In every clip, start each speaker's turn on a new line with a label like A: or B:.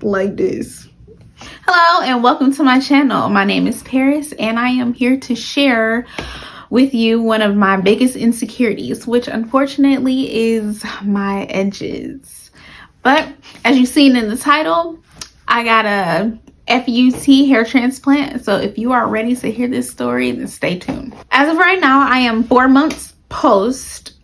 A: like this. Hello and welcome to my channel. My name is Paris and I am here to share with you one of my biggest insecurities, which unfortunately is my edges. But as you've seen in the title, I got a FUT hair transplant. So if you are ready to hear this story, then stay tuned. As of right now, I am 4 months post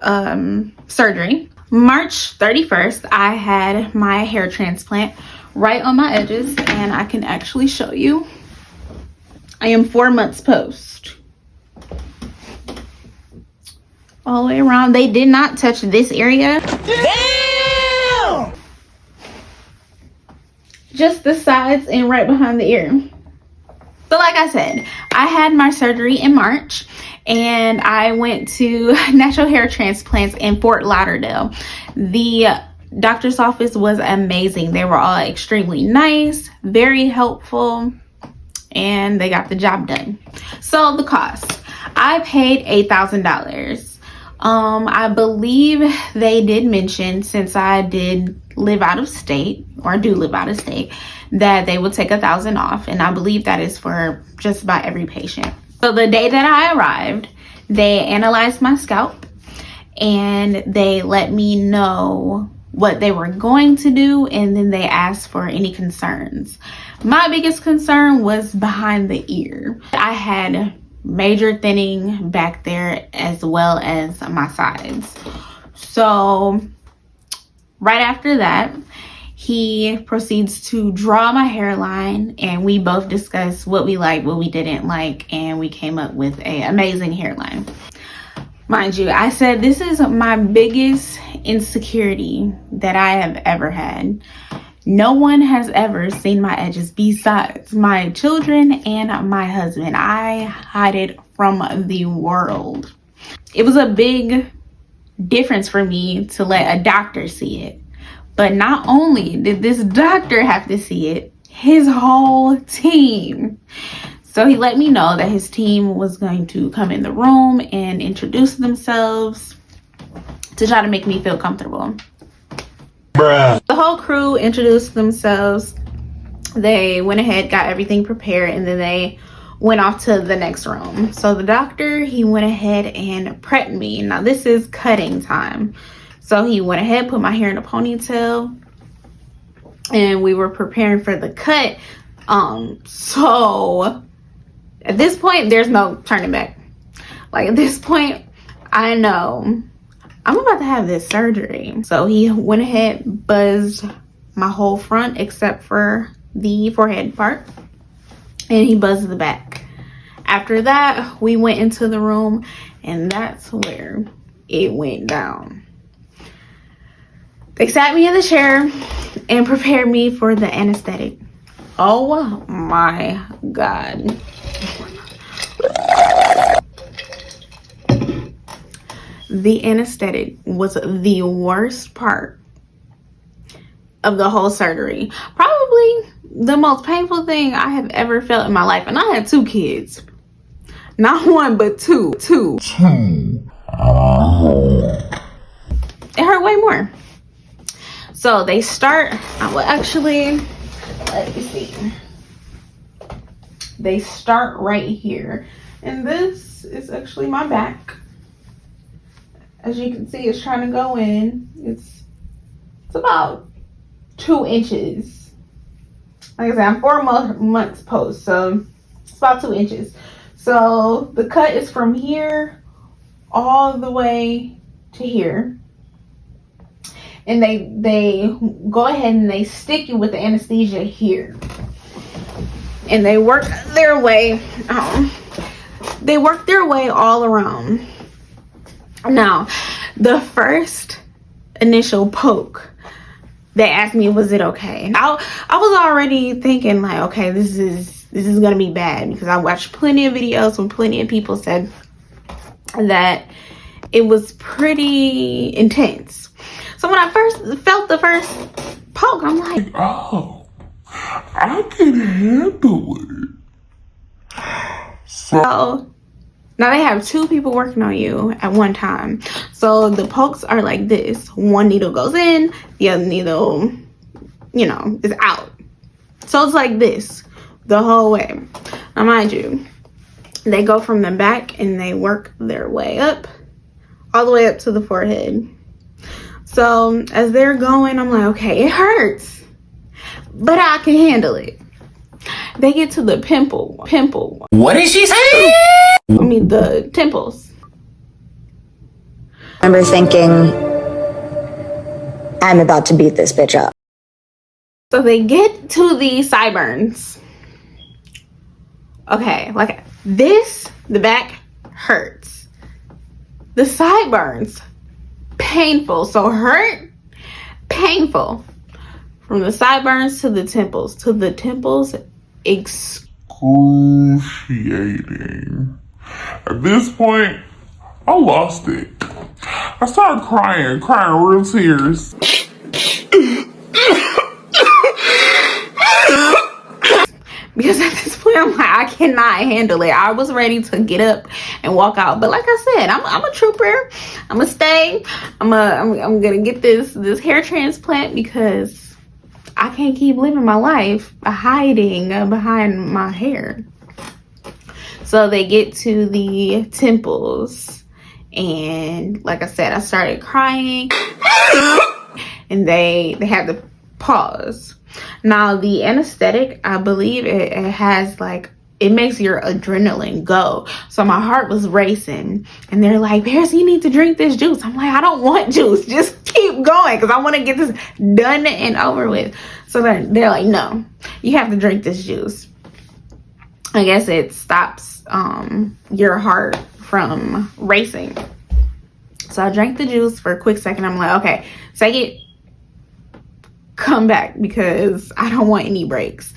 A: surgery. March 31st, I had my hair transplant right on my edges, and I can actually show you. I am 4 months post. All the way around. They did not touch this area. Damn! Just the sides and right behind the ear. So like I said, I had my surgery in March and I went to natural hair transplants in Fort Lauderdale. The doctor's office was amazing. They were all extremely nice, very helpful, and they got the job done. So the cost, I paid $8,000. I believe they did mention, since I did live out of state, or do live out of state, that they would take $1,000 off, and I believe that is for just about every patient. So the day that I arrived, they analyzed my scalp and they let me know what they were going to do, and then they asked for any concerns. My biggest concern was behind the ear. I had major thinning back there as well as my sides. So right after that, he proceeds to draw my hairline, and we both discussed what we liked, what we didn't like, and we came up with an amazing hairline. Mind you, I said this is my biggest insecurity that I have ever had. No one has ever seen my edges besides my children and my husband. I hide it from the world. It was a big difference for me to let a doctor see it. But not only did this doctor have to see it, his whole team. So he let me know that his team was going to come in the room and introduce themselves to try to make me feel comfortable. Bruh. The whole crew introduced themselves. They went ahead, got everything prepared, and then they went off to the next room. So the doctor, he went ahead and prepped me. Now this is cutting time. So he went ahead, put my hair in a ponytail, and we were preparing for the cut. So at this point, there's no turning back. Like at this point, I know I'm about to have this surgery. So he went ahead, buzzed my whole front except for the forehead part, and he buzzed the back. After that, we went into the room, and that's where it went down. They sat me in the chair and prepared me for the anesthetic. Oh my God. The anesthetic was the worst part of the whole surgery. Probably the most painful thing I have ever felt in my life. And I had 2 kids. Not 1, but 2. It hurt way more. So they start, well actually, let me see. They start right here. And this is actually my back. As you can see, it's trying to go in. It's about 2 inches. Like I said, I'm 4 months post, so it's about 2 inches. So the cut is from here all the way to here. And they go ahead and they stick you with the anesthesia here. And they work their way, all around. Now, the first initial poke, they asked me, was it okay? I was already thinking like, okay, this is gonna be bad, because I watched plenty of videos when plenty of people said that it was pretty intense. So when I first felt the first poke, I'm like, oh, I can handle it. So now they have 2 people working on you at one time. So the pokes are like this. One needle goes in, the other needle, is out. So it's like this the whole way. Now mind you, they go from the back and they work their way up, all the way up to the forehead. So as they're going, I'm like, okay, it hurts, but I can handle it. They get to the pimple.
B: What did she say?
A: I mean, the temples.
C: I remember thinking, I'm about to beat this bitch up.
A: So they get to the sideburns. Okay, like this, the back hurts. The sideburns, painful. So hurt, painful. From the sideburns to the temples.
D: Excruciating. At this point, I lost it. I started crying real tears.
A: Because at this point, I'm like, I cannot handle it. I was ready to get up and walk out. But like I said, I'm a trooper. I'm gonna stay. I'm gonna get this hair transplant because I can't keep living my life hiding behind my hair. So they get to the temples, and like I said, I started crying, and they had to pause. Now the anesthetic, I believe it has like, it makes your adrenaline go. So my heart was racing, and they're like, Paris, you need to drink this juice. I'm like, I don't want juice, just keep going, because I want to get this done and over with. So they're like, no, you have to drink this juice. I guess it stops your heart from racing. So I drank the juice for a quick second. I'm like, okay, second, come back, because I don't want any breaks.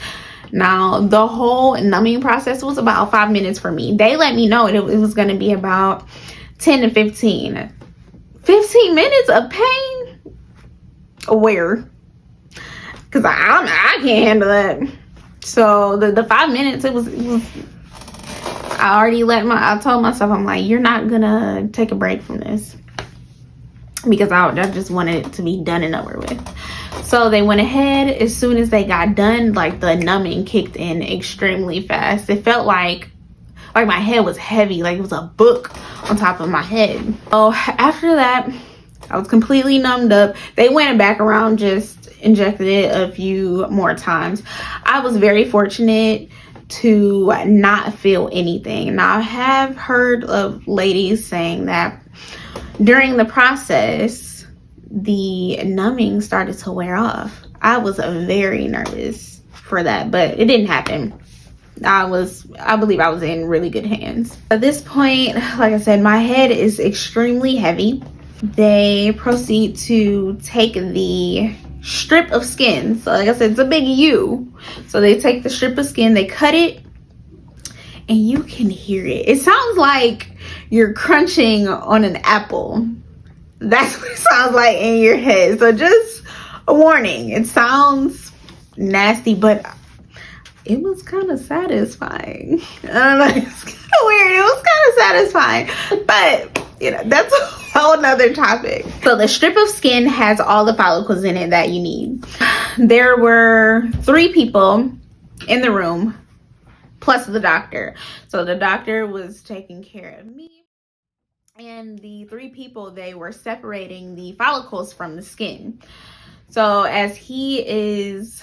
A: Now the whole numbing process was about 5 minutes for me. They let me know it was going to be about 10 to 15 minutes of pain. Where? Because I can't handle that. So the 5 minutes, it was I told myself, I'm like, you're not gonna take a break from this, because I just wanted it to be done and over with. So they went ahead. As soon as they got done, like the numbing kicked in extremely fast. It felt like my head was heavy, like it was a book on top of my head. So after that, I was completely numbed up. They went back around, just injected it a few more times. I was very fortunate to not feel anything. Now I have heard of ladies saying that during the process, the numbing started to wear off. I was very nervous for that, but it didn't happen. I believe I was in really good hands. At this point, like I said, my head is extremely heavy. They proceed to take the strip of skin. So like I said, it's a big U. So they take the strip of skin, they cut it, and you can hear it. It sounds like you're crunching on an apple. That's what it sounds like in your head. So just a warning, it sounds nasty, but it was kind of satisfying. I don't know, it's kind of weird. It was kind of satisfying, but you know, that's a whole nother topic. So the strip of skin has all the follicles in it that you need. There were 3 people in the room, plus the doctor. So the doctor was taking care of me, and the 3 people, they were separating the follicles from the skin. So as he is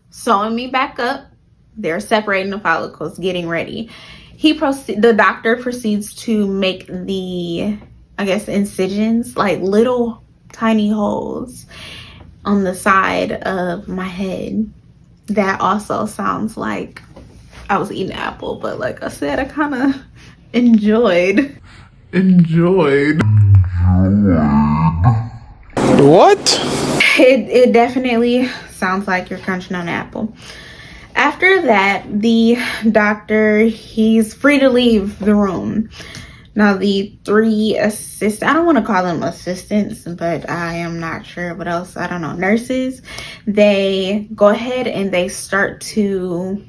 A: sewing me back up, they're separating the follicles, getting ready. The doctor proceeds to make the, I guess, incisions, like little tiny holes on the side of my head. That also sounds like I was eating an apple, but like I said, I kind of enjoyed.
D: What?
A: It definitely sounds like you're crunching on an apple. After that, the doctor, he's free to leave the room. Now the 3 assistants, I don't want to call them assistants, but I am not sure what else, I don't know, nurses, they go ahead and they start to,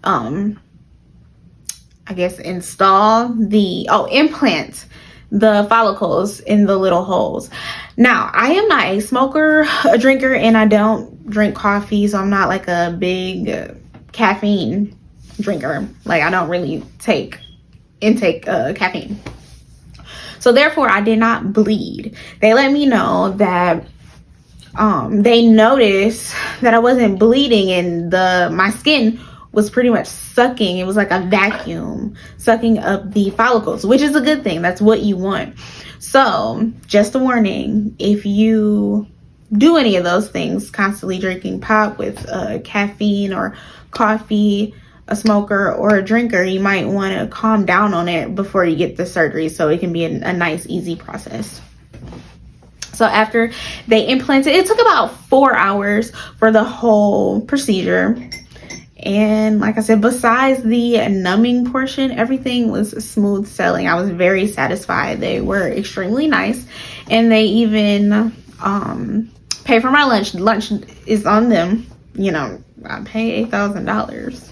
A: I guess, install the, implant the follicles in the little holes. Now, I am not a smoker, a drinker, and I don't drink coffee, so I'm not like a big caffeine drinker. Like, I don't really intake caffeine. So therefore, I did not bleed. They let me know that they noticed that I wasn't bleeding, and my skin was pretty much sucking. It was like a vacuum sucking up the follicles, which is a good thing. That's what you want. So just a warning, if you do any of those things, constantly drinking pop with caffeine or coffee, a smoker or a drinker, you might want to calm down on it before you get the surgery, so it can be a nice, easy process. So after they implanted, it took about 4 hours for the whole procedure. And like I said, besides the numbing portion, everything was smooth sailing. I was very satisfied. They were extremely nice, and they even pay for my lunch. Lunch is on them. You know, I pay $8,000.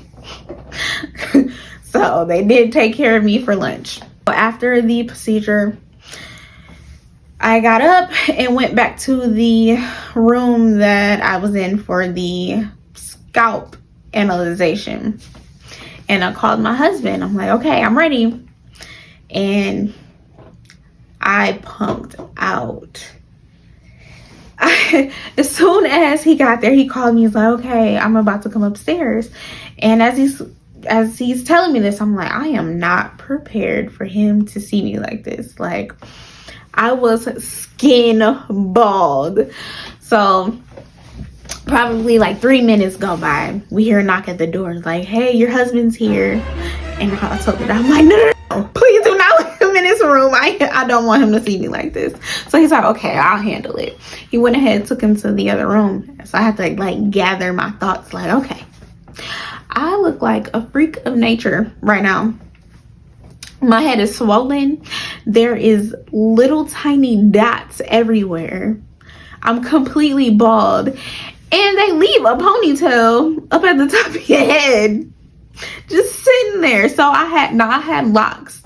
A: So they did take care of me for lunch. After the procedure, I got up and went back to the room that I was in for the scalp analyzation. And I called my husband. I'm like, okay, I'm ready. And I punked out. As soon as he got there, he called me. He's like, okay, I'm about to come upstairs. And as he's telling me this, I'm like, I am not prepared for him to see me like this. Like, I was skin bald. So probably like 3 minutes go by. We hear a knock at the door. It's like, hey, your husband's here. And I told him, I'm like, no, please do not let him in this room. I don't want him to see me like this. So he's like, okay, I'll handle it. He went ahead and took him to the other room. So I had to like gather my thoughts, like, okay, I look like a freak of nature right now. My head is swollen. There is little tiny dots everywhere. I'm completely bald. And they leave a ponytail up at the top of your head, just sitting there. So I had locks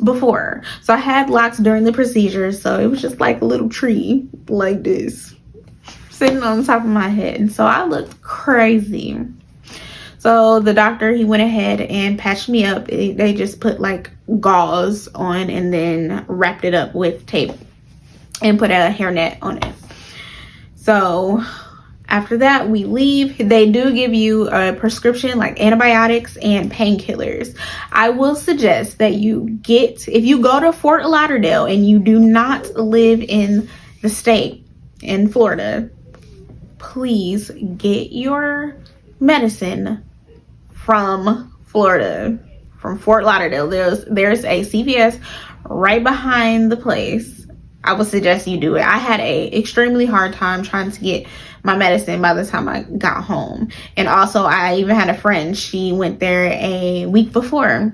A: before. So I had locks during the procedure. So it was just like a little tree like this, sitting on the top of my head. And so I looked crazy. So the doctor, he went ahead and patched me up. They just put like gauze on and then wrapped it up with tape and put a hairnet on it. So after that, we leave. They do give you a prescription like antibiotics and painkillers. I will suggest that if you go to Fort Lauderdale and you do not live in the state, in Florida, please get your medicine from Florida, from Fort Lauderdale. There's a CVS right behind the place. I would suggest you do it. I had a extremely hard time trying to get my medicine by the time I got home. And also, I even had a friend, she went there a week before.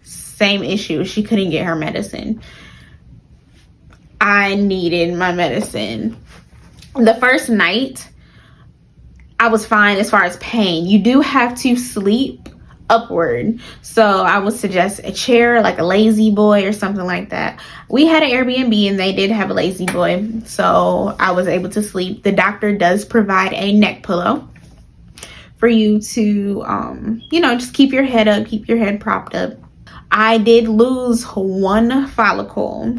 A: Same issue. She couldn't get her medicine. I needed my medicine. The first night, I was fine as far as pain. You do have to sleep upward. So I would suggest a chair, like a lazy boy or something like that. We had an Airbnb and they did have a lazy boy. So I was able to sleep. The doctor does provide a neck pillow for you to, just keep your head up, keep your head propped up. I did lose one follicle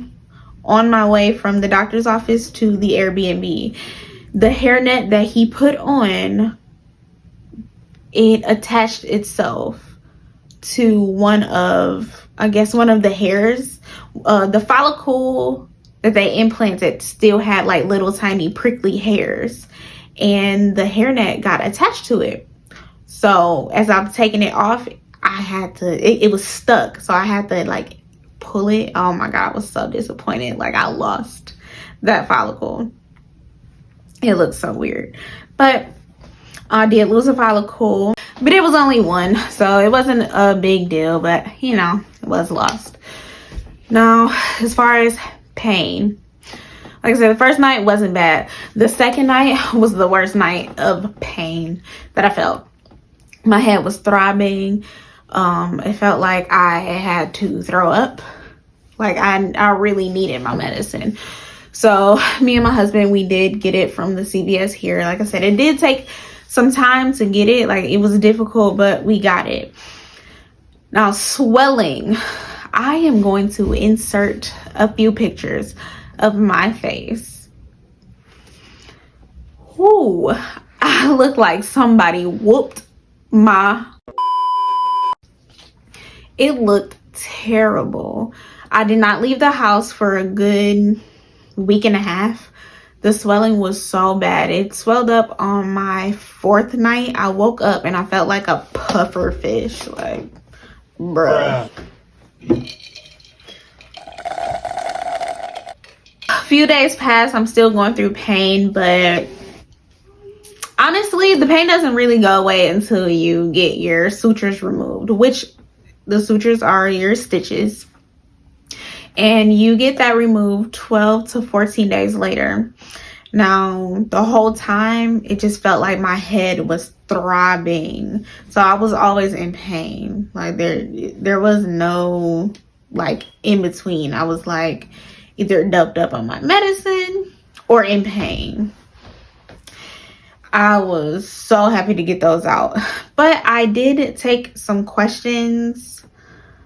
A: on my way from the doctor's office to the Airbnb. The hairnet that he put on, it attached itself to one of the hairs. The follicle that they implanted still had like little tiny prickly hairs, and the hairnet got attached to it. So as I'm taking it off, it was stuck. So I had to like pull it. Oh my God, I was so disappointed. Like, I lost that follicle. It looks so weird, but I did lose a follicle, but it was only one, so it wasn't a big deal, but it was lost. Now, as far as pain, like I said, the first night wasn't bad. The second night was the worst night of pain that I felt. My head was throbbing. It felt like I had to throw up. Like I really needed my medicine. So me and my husband, we did get it from the CVS here. Like I said, it did take some time to get it. Like it was difficult, but we got it. Now swelling, I am going to insert a few pictures of my face. Ooh, I look like somebody whooped my... It looked terrible. I did not leave the house for a good week and a half. The swelling was so bad. It swelled up on my 4th night. I woke up and I felt like a puffer fish. Like, bruh. A few days passed. I'm still going through pain, but honestly, the pain doesn't really go away until you get your sutures removed, which the sutures are your stitches. And you get that removed 12 to 14 days later. Now, the whole time, it just felt like my head was throbbing. So I was always in pain. Like there was no like in between. I was like either doped up on my medicine or in pain. I was so happy to get those out. But I did take some questions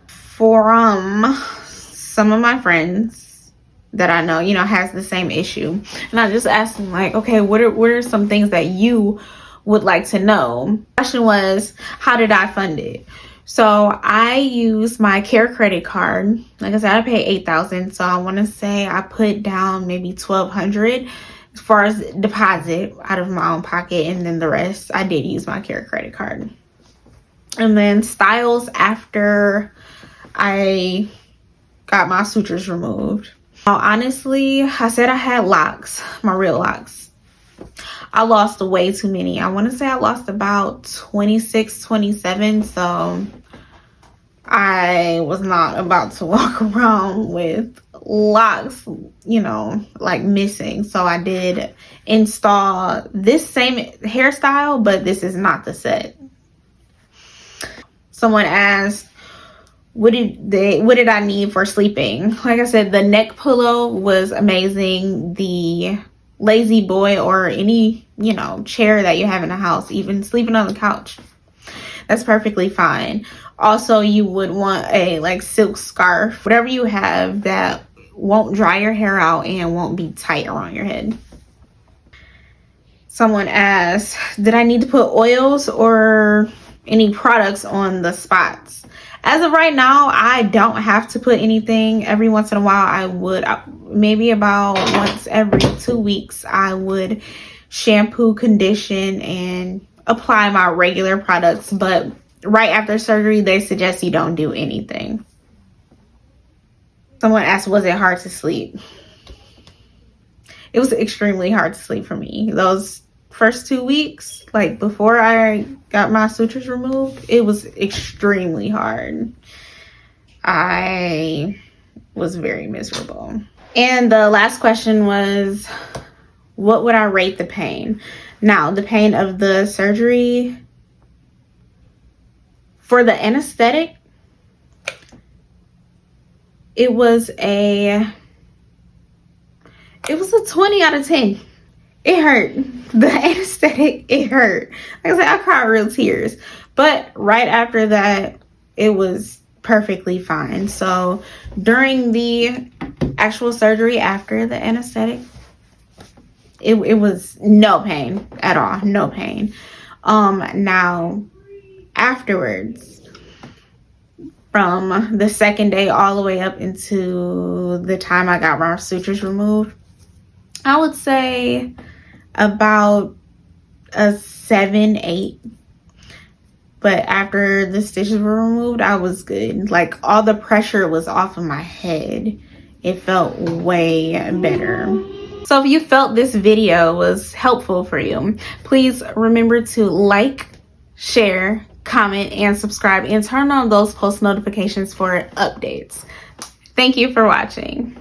A: from some of my friends that I know, you know, has the same issue. And I just asked them like, okay, what are some things that you would like to know? The question was, how did I fund it? So I used my care credit card. Like I said, I paid $8,000. So I want to say I put down maybe $1,200 as far as deposit out of my own pocket. And then the rest, I did use my care credit card. And then styles after I got my sutures removed. Now, honestly, I said I had locks, my real locks. I lost way too many. I want to say I lost about 26, 27. So I was not about to walk around with locks, you know, like missing. So I did install this same hairstyle, but this is not the set. Someone asked, what did I need for sleeping? Like I said, the neck pillow was amazing. The lazy boy or any, you know, chair that you have in the house, even sleeping on the couch, that's perfectly fine. Also, you would want a like silk scarf, whatever you have that won't dry your hair out and won't be tight around your head. Someone asked, did I need to put oils or any products on the spots? As of right now, I don't have to put anything. Every once in a while, I would. Maybe about once every 2 weeks, I would shampoo, condition, and apply my regular products. But right after surgery, they suggest you don't do anything. Someone asked, was it hard to sleep? It was extremely hard to sleep for me. Those first 2 weeks, like before I got my sutures removed, it was extremely hard. I was very miserable. And the last question was, what would I rate the pain? Now, the pain of the surgery, for the anesthetic, it was a 20 out of 10. It hurt. The anesthetic, it hurt. Like I said, I cried real tears. But right after that, it was perfectly fine. So during the actual surgery after the anesthetic, it was no pain at all. No pain. Now, afterwards, from the 2nd day all the way up into the time I got my sutures removed, I would say about a 7, 8. But after the stitches were removed, I was good. Like all the pressure was off of my head. It felt way better. So if you felt this video was helpful for you, please remember to like, share, comment, and subscribe, and turn on those post notifications for updates. Thank you for watching.